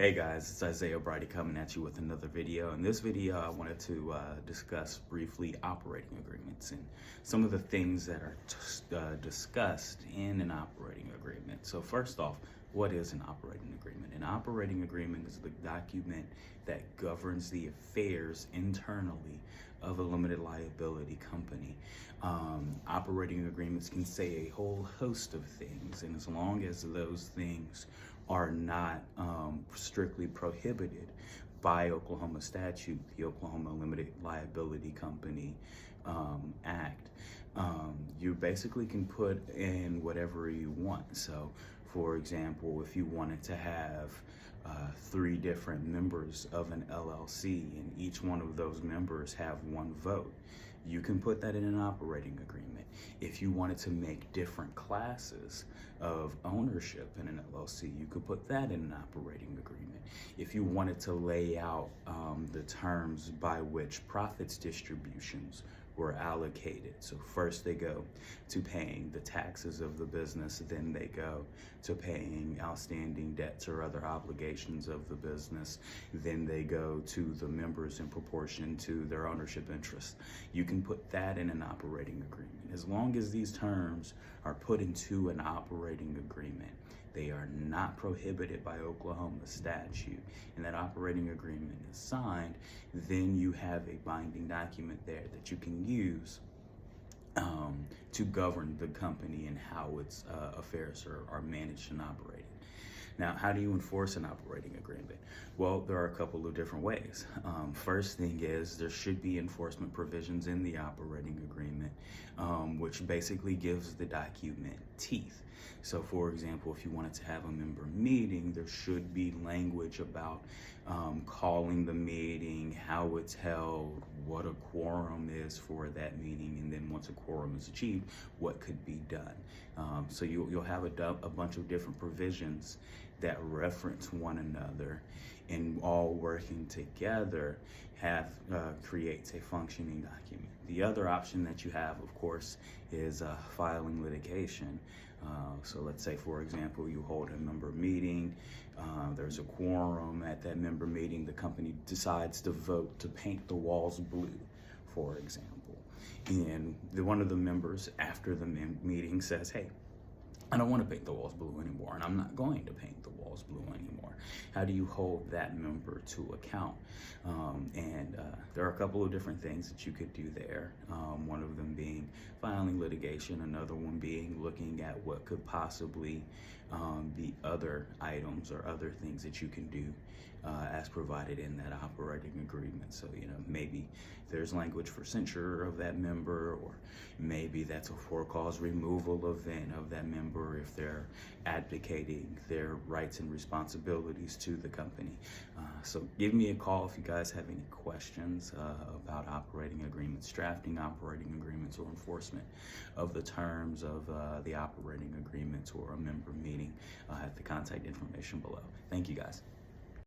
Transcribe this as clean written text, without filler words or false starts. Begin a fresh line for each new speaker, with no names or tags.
Hey guys, it's Isaiah Brydie coming at you with another video. In this video, I wanted to discuss briefly operating agreements and some of the things that are discussed in an operating agreement. So first off, what is an operating agreement? An operating agreement is the document that governs the affairs internally of a limited liability company. Operating agreements can say a whole host of things, and as long as those things are not strictly prohibited by Oklahoma statute, the Oklahoma Limited Liability Company Act, you basically can put in whatever you want. So, for example, if you wanted to have 3 different members of an LLC and each one of those members have 1 vote, you can put that in an operating agreement. If you wanted to make different classes of ownership in an LLC, you could put that in an operating agreement. If you wanted to lay out the terms by which profits distributions were allocated. So first they go to paying the taxes of the business, then they go to paying outstanding debts or other obligations of the business, then they go to the members in proportion to their ownership interest. You can put that in an operating agreement. As long as these terms are put into an operating agreement, they are not prohibited by Oklahoma statute, and that operating agreement is signed, then you have a binding document there that you can use to govern the company and how its affairs are managed and operated. Now, how do you enforce an operating agreement? Well, there are a couple of different ways. First thing is there should be enforcement provisions in the operating agreement, which basically gives the document teeth. So, for example, if you wanted to have a member meeting, there should be language about calling the meeting, how it's held, what a quorum is for that meeting, and then once a quorum is achieved, what could be done. So you'll have a bunch of different provisions that reference one another, and all working together creates a functioning document. The other option that you have, of course, is filing litigation. So let's say, for example, you hold a member meeting, there's a quorum at that member meeting, the company decides to vote to paint the walls blue, for example. And one of the members after the meeting says, hey, I don't want to paint the walls blue anymore, and I'm not going to paint the walls blue anymore. How do you hold that member to account? There are a couple of different things that you could do there. One of them being filing litigation, another one being looking at what could possibly be other items or other things that you can do as provided in that operating agreement. So, maybe there's language for censure of that member, or maybe that's a for-cause removal event of that member if they're advocating their rights and responsibilities to the company. So give me a call if you guys have any questions about operating agreements, drafting operating agreements, or enforcement of the terms of the operating agreements or a member meeting at the contact information below. Thank you guys.